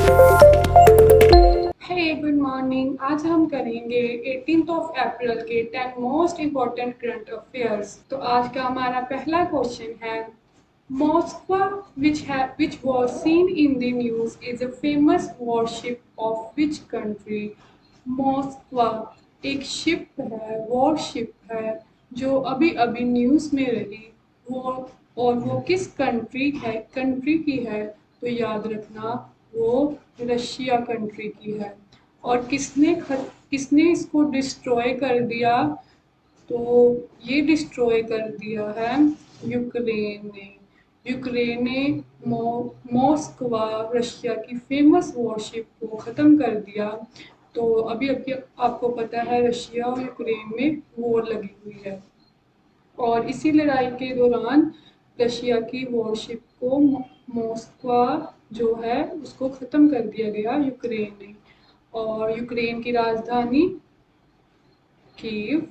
हे good morning. आज हम करेंगे 18th ऑफ अप्रैल के 10 मोस्ट इम्पॉर्टेंट करंट अफेयर्स। तो आज का हमारा पहला क्वेश्चन है, Moscow which was seen in the news is a famous warship of which country? Moscow एक शिप है, वॉरशिप है जो अभी अभी न्यूज़ में रही, वो और वो किस कंट्री की है? तो याद रखना वो रशिया कंट्री की है। और किसने इसको डिस्ट्रॉय कर दिया? तो ये डिस्ट्रॉय कर दिया है यूक्रेन ने। यूक्रेन ने मॉस्कवा रशिया की फेमस वॉरशिप को ख़त्म कर दिया। तो अभी अभी आपको पता है रशिया और यूक्रेन में वॉर लगी हुई है, और इसी लड़ाई के दौरान रशिया की वॉरशिप को मॉस्को जो है उसको ख़त्म कर दिया गया यूक्रेन ने। और यूक्रेन की राजधानी कीव,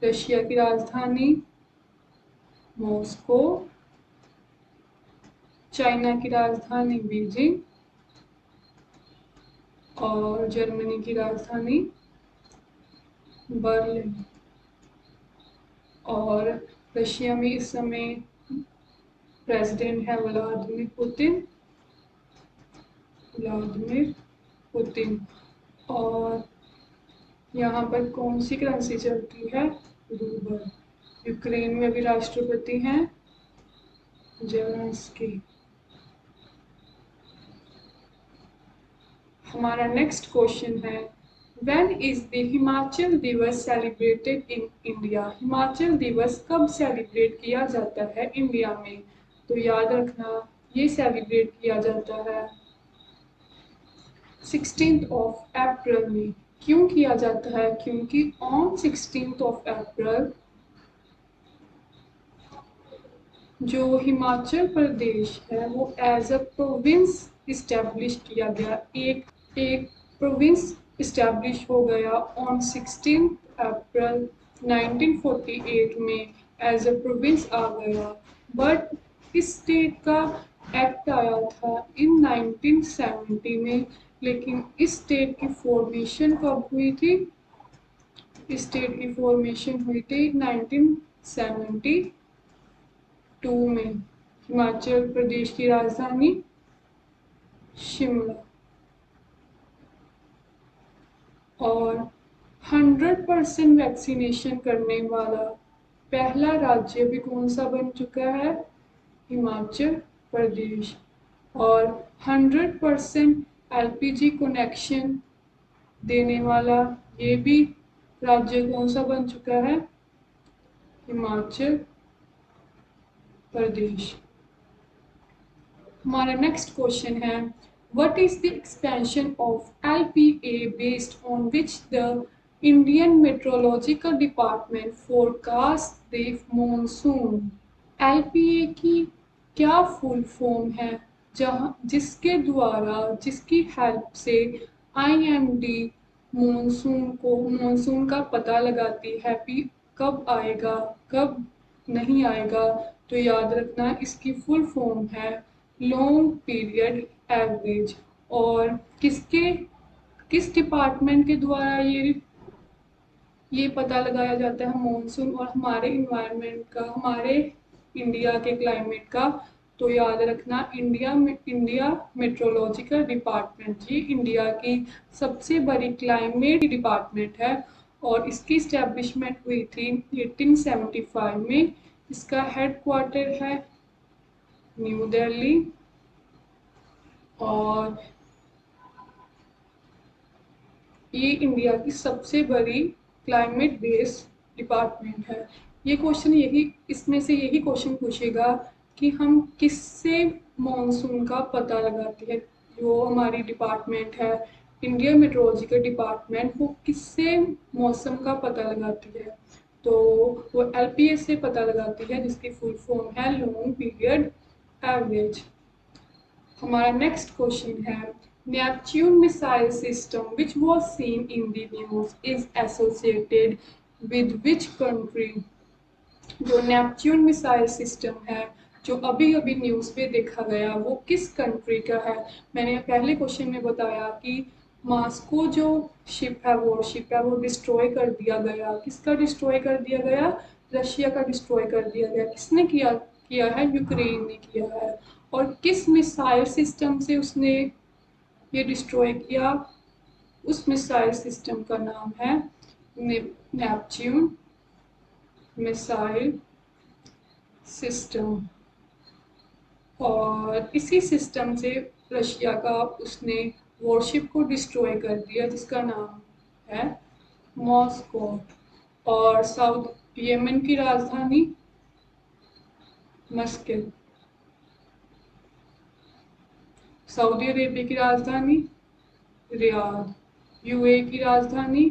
रशिया की राजधानी मॉस्को, चाइना की राजधानी बीजिंग और जर्मनी की राजधानी बर्लिन। और रशिया में इस समय प्रेसिडेंट है व्लादिमीर पुतिन। और यहाँ पर कौन सी करेंसी चलती है? रूबल। यूक्रेन में भी राष्ट्रपति हैं जेलेंस्की। हमारा नेक्स्ट क्वेश्चन है, When is the हिमाचल दिवस सेलिब्रेटेड इन इंडिया? हिमाचल दिवस कब सेलिब्रेट किया जाता है इंडिया में? तो याद रखना ये सेलिब्रेट किया जाता है 16th ऑफ अप्रैल में। क्यों किया जाता है? क्योंकि ऑन 16th ऑफ अप्रैल जो हिमाचल प्रदेश है वो एज अ प्रोविंस इस्टेब्लिश किया गया। एक प्रोविंस इस्टेब्लिश हो गया ऑन 16 अप्रैल 1948 में, एज अ प्रोविंस आ गया। बट इस स्टेट का एक्ट आया था इन 1970 में, लेकिन इस स्टेट की फॉर्मेशन कब हुई थी? इस स्टेट की फॉर्मेशन हुई थी 1972 में। हिमाचल प्रदेश की राजधानी शिमला। और 100% वैक्सीनेशन करने वाला पहला राज्य भी कौन सा बन चुका है? हिमाचल प्रदेश। और 100% एलपीजी कनेक्शन देने वाला ये भी राज्य कौन सा बन चुका है? हिमाचल प्रदेश। हमारा नेक्स्ट क्वेश्चन है, What is the expansion of LPA based on which the Indian Meteorological Department forecasts the monsoon? LPA की क्या फुल फॉर्म है जिसकी हेल्प से IMD मानसून का पता लगाती है कि कब आएगा कब नहीं आएगा? तो याद रखना इसकी फुल फॉर्म है लॉन्ग पीरियड एवरेज। और किस डिपार्टमेंट के द्वारा ये पता लगाया जाता है मॉनसून और हमारे इन्वायरमेंट का, हमारे इंडिया के क्लाइमेट का? तो याद रखना इंडिया मेट्रोलॉजिकल डिपार्टमेंट, ये इंडिया की सबसे बड़ी क्लाइमेट डिपार्टमेंट है। और इसकी इस्टेब्लिशमेंट हुई थी 1875 में। इसका हेडक्वार्टर है न्यू दिल्ली। और ये इंडिया की सबसे बड़ी क्लाइमेट बेस्ड डिपार्टमेंट है। ये क्वेश्चन इसमें से यही क्वेश्चन पूछेगा कि हम किससे मॉनसून का पता लगाते हैं। जो हमारी डिपार्टमेंट है इंडिया मेट्रोलॉजिकल डिपार्टमेंट, वो किससे मौसम का पता लगाती है? तो वो LPS से पता लगाती है, जिसकी फुल फॉर्म है लॉन्ग पीरियड एवरेज। हमारा नेक्स्ट क्वेश्चन है, Neptune missile system which was seen in the news is associated with which country? जो नेपच्यून मिसाइल सिस्टम है जो अभी अभी न्यूज़ पे देखा गया वो किस कंट्री का है? मैंने पहले क्वेश्चन में बताया कि मॉस्को जो शिप है वो डिस्ट्रॉय कर दिया गया। किसका डिस्ट्रॉय कर दिया गया? रशिया का डिस्ट्रॉय कर दिया गया। किसने किया किया है? यूक्रेन ने किया है। और किस मिसाइल सिस्टम से उसने ये डिस्ट्रॉय किया? उस मिसाइल सिस्टम का नाम है नेपच्यून मिसाइल सिस्टम। और इसी सिस्टम से रशिया का उसने वॉरशिप को डिस्ट्रॉय कर दिया जिसका नाम है मॉस्को। और साउथ यमन की राजधानी मस्कत। सऊदी अरेबिया की राजधानी रियाद। यूएई की राजधानी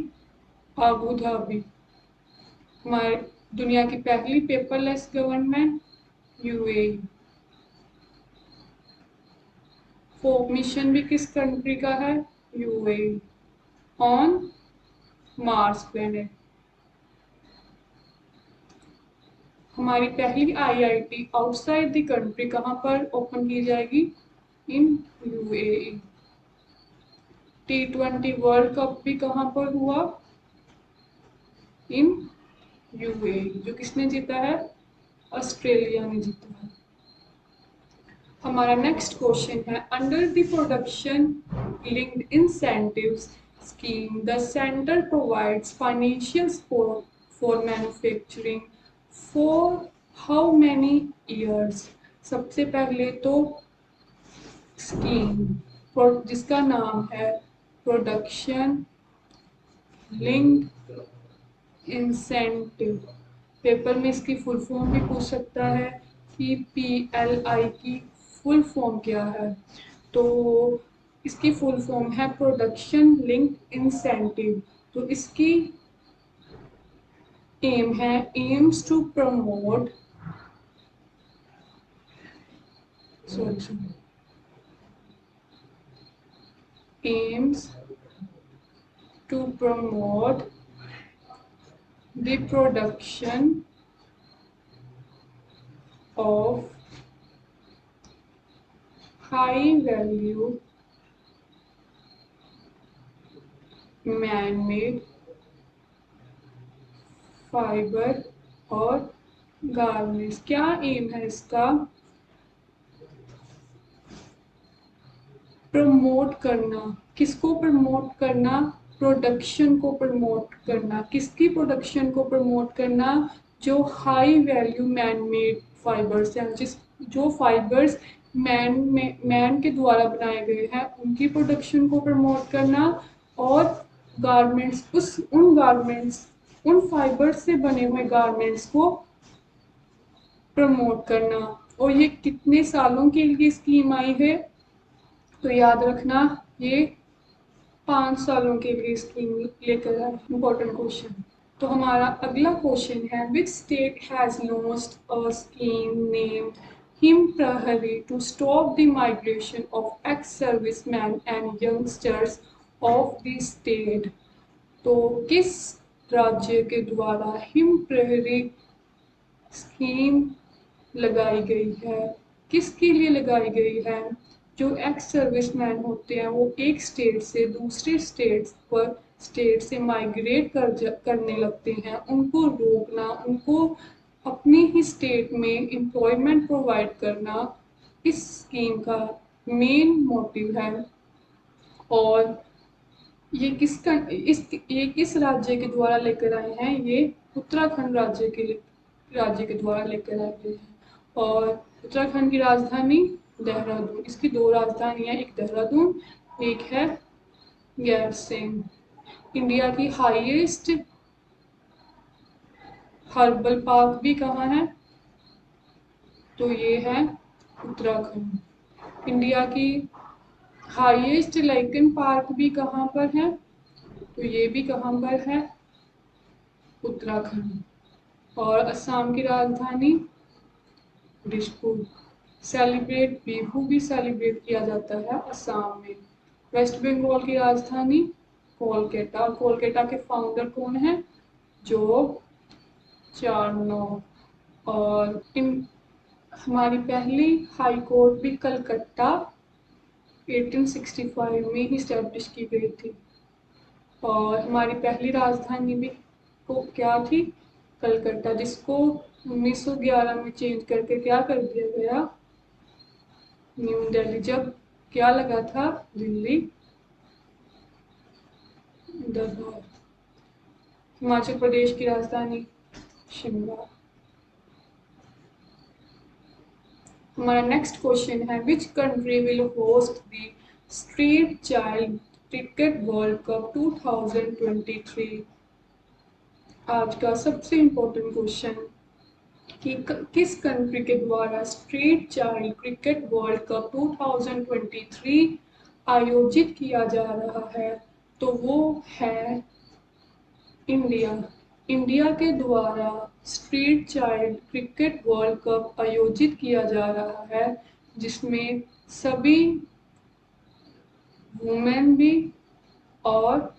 आबू धाबी। हमारे दुनिया की पहली पेपरलेस गवर्नमेंट यूएई। फोक मिशन भी किस कंट्री का है? यूएई। On Mars planet. हमारी पहली आईआईटी आउटसाइड द कंट्री कहाँ पर ओपन की जाएगी? In UAE. T20 world cup भी कहाँ पर हुआ? In UAE. जो किसने जीता है? ऑस्ट्रेलिया ने जीता है। हमारा नेक्स्ट क्वेश्चन है under the production linked incentives scheme the centre provides financial support for manufacturing for how many years? सबसे पहले तो स्कीम जिसका नाम है प्रोडक्शन लिंक्ड इंसेंटिव। पेपर में इसकी फुल फॉर्म भी पूछ सकता है कि PLI की फुल फॉर्म क्या है। तो इसकी फुल फॉर्म है प्रोडक्शन लिंक्ड इंसेंटिव। तो इसकी एम है aims to promote aims to promote the production of high value man-made fibre और गारमेंट्स। क्या एम है इसका? प्रमोट करना। किसको प्रमोट करना? प्रोडक्शन को प्रमोट करना। किसकी प्रोडक्शन को प्रमोट करना? जो high value man made fibres हैं, जो फाइबर्स मैन के द्वारा बनाए गए हैं उनकी प्रोडक्शन को प्रमोट करना। और गारमेंट्स उन फाइबर्स से बने हुए गारमेंट्स को प्रमोट करना। और ये कितने सालों के लिए स्कीम आई है? तो याद रखना ये 5 सालों के लिए स्कीम लेकर आए। Important question. तो हमारा अगला क्वेश्चन है which state has launched a scheme named Him Prahari to stop the migration of ex serviceman and youngsters of the state? तो किस राज्य के द्वारा हिम प्रहरी स्कीम लगाई गई है? किसके लिए लगाई गई है? जो एक्स सर्विसमैन होते हैं वो एक स्टेट से दूसरे स्टेट से माइग्रेट करने लगते हैं, उनको रोकना, उनको अपनी ही स्टेट में एम्प्लॉयमेंट प्रोवाइड करना इस स्कीम का मेन मोटिव है। और ये किस राज्य के द्वारा लेकर आए हैं? ये उत्तराखंड राज्य के द्वारा लेकर आए गए हैं। और उत्तराखंड की राजधानी देहरादून। इसकी 2 राजधानियां, एक देहरादून एक है गैरसैंण। इंडिया की हाईएस्ट हर्बल पार्क भी कहाँ है? तो ये है उत्तराखंड। इंडिया की हाईएस्ट लाइकन पार्क भी कहाँ पर है? तो ये भी कहाँ पर है? उत्तराखंड। और असम की राजधानी दिसपुर। सेलिब्रेट बिहू भी सेलिब्रेट किया जाता है असम में। वेस्ट बंगाल की राजधानी कोलकाता। कोलकाता के फाउंडर कौन है? जो चार्नो। और इन हमारी पहली हाई कोर्ट भी कलकत्ता 1865 में ही स्टैब्लिश की गई थी। और हमारी पहली राजधानी भी को क्या थी? कलकत्ता, जिसको 1911 में चेंज करके क्या कर दिया गया? न्यू दिल्ली। जब क्या लगा था? दिल्ली दरबार। हिमाचल प्रदेश की राजधानी शिमला। हमारा नेक्स्ट क्वेश्चन है, which country will host the street child cricket world cup 2023? आज का सबसे इम्पोर्टेंट क्वेश्चन कि किस कंट्री के द्वारा street child cricket world cup 2023 आयोजित किया जा रहा है? तो वो है इंडिया। इंडिया के द्वारा street child cricket world cup आयोजित किया जा रहा है, जिसमें सभी वुमेन भी और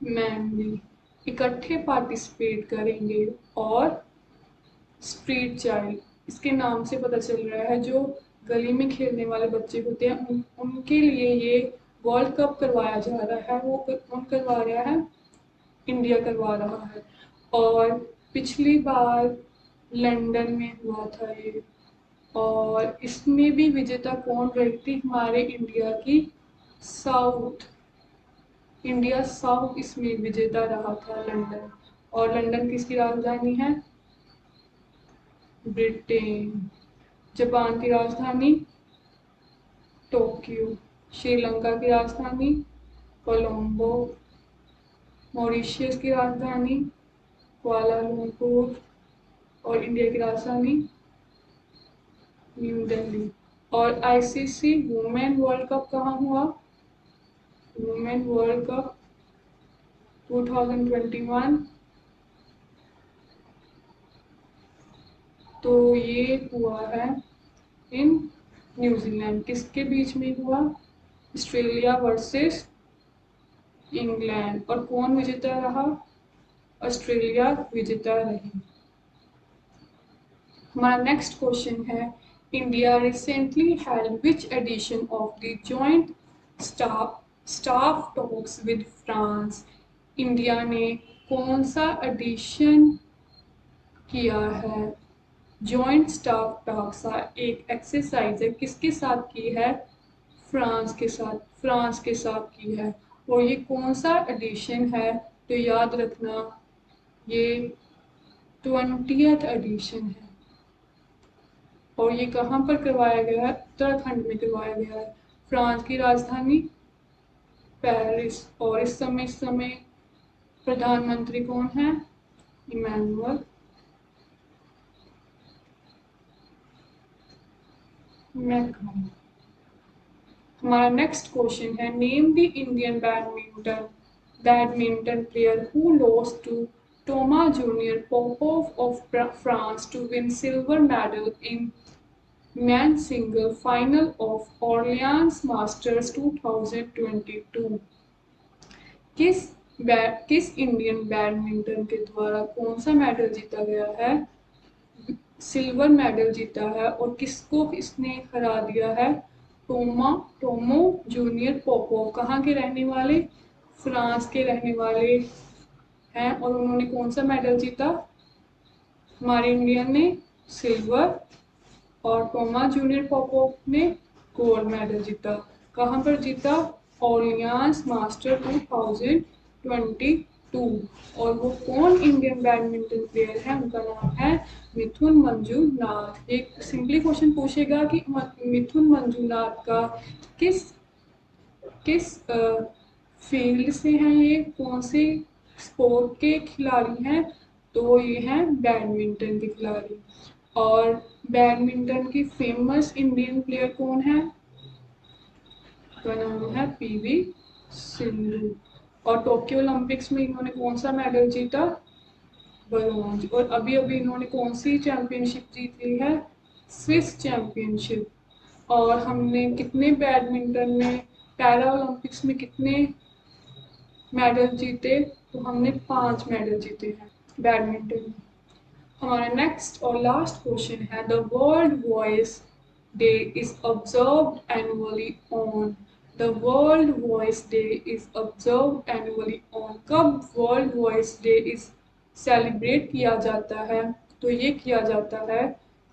मैन भी इकट्ठे पार्टिसिपेट करेंगे। और स्ट्रीट चाइल्ड, इसके नाम से पता चल रहा है, जो गली में खेलने वाले बच्चे होते हैं उनके लिए ये वर्ल्ड कप करवाया जा रहा है। वो कौन करवा रहा है? इंडिया करवा रहा है। और पिछली बार लंदन में हुआ था ये, और इसमें भी विजेता कौन रही थी? हमारे इंडिया की साउथ। इंडिया साउथ इसमें विजेता रहा था, लंदन। और लंदन किसकी राजधानी है? ब्रिटेन। जापान की राजधानी टोक्यो। श्रीलंका की राजधानी कोलंबो। मॉरिशस की राजधानी कुआलालंपुर। और इंडिया की राजधानी न्यू दिल्ली। और आईसीसी वुमेन वर्ल्ड कप कहाँ हुआ? वुमेन वर्ल्ड कप 2021, तो ये हुआ है इन न्यूजीलैंड। किसके बीच में हुआ? Australia versus England. और कौन विजेता रहा? ऑस्ट्रेलिया विजेता रही। हमारा नेक्स्ट क्वेश्चन है, India recently held which edition of the joint staff talks with France? India ने कौन सा एडिशन किया है? जॉइंट स्टाफ टॉक्स एक एक्सरसाइज है, किसके साथ की है? फ्रांस के साथ। फ्रांस के साथ की है। और ये कौन सा एडिशन है? तो याद रखना, ये 20th एडिशन है। और ये कहाँ पर करवाया गया है? उत्तराखंड में करवाया गया है। फ्रांस की राजधानी पेरिस। और इस समय प्रधानमंत्री कौन है? Emmanuel Macron. हमारा नेक्स्ट क्वेश्चन है, name the Indian badminton player who lost to Toma Junior Popov of France to win silver medal in man single final of Orleans Masters 2022। किस इंडियन बैडमिंटन के द्वारा कौन सा मेडल जीता गया है? सिल्वर मेडल जीता है। और किसको इसने हरा दिया है? Tomo junior Popov. कहाँ के रहने वाले? फ्रांस के रहने वाले हैं। और उन्होंने कौन सा मेडल जीता? हमारे इंडिया ने सिल्वर, और टोमा जूनियर पोपोव ने गोल्ड मेडल जीता। कहाँ पर जीता? Orleans master 2022। और वो कौन इंडियन बैडमिंटन प्लेयर है? उनका नाम है मिथुन मंजूनाथ। एक सिंपली क्वेश्चन पूछेगा कि मिथुन मंजूनाथ का किस किस फील्ड से हैं, ये कौन से स्पोर्ट के खिलाड़ी हैं? तो ये हैं बैडमिंटन के खिलाड़ी। और बैडमिंटन की फेमस इंडियन प्लेयर कौन है? का नाम है पीवी सिंधु। और टोक्यो ओलंपिक्स में इन्होंने कौन सा मेडल जीता? ब्रोंज। और अभी अभी इन्होंने कौन सी चैंपियनशिप जीती है? Swiss championship. और हमने कितने बैडमिंटन में, पैरा ओलंपिक्स में कितने मेडल जीते? तो हमने 5 मेडल जीते हैं बैडमिंटन में। हमारा नेक्स्ट और लास्ट क्वेश्चन है the world voice day is observe annually on the world voice day is observe annually on कब world voice day is celebrate किया जाता है तो ये किया जाता है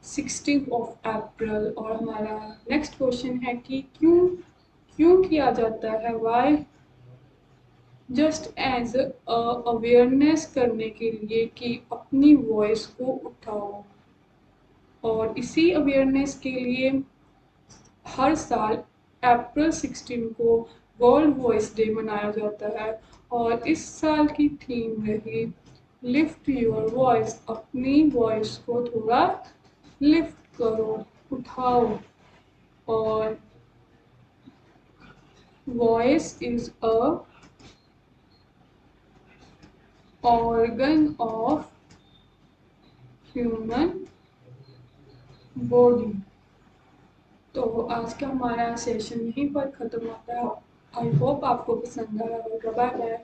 16 ऑफ अप्रैल। और हमारा नेक्स्ट क्वेश्चन है कि क्यों क्यों किया जाता है वाई जस्ट एज अवेयरनेस करने के लिए कि अपनी वॉइस को उठाओ। और इसी अवेयरनेस के लिए हर साल अप्रैल 16 को वर्ल्ड वॉइस डे मनाया जाता है और इस साल की थीम रही लिफ्ट योर वॉइस, अपनी वॉइस को थोड़ा लिफ्ट करो, उठाओ। और voice is a organ of human body. तो आज का हमारा सेशन यहीं पर ख़त्म होता है। आई होप आपको पसंद आया होगा। Bye bye.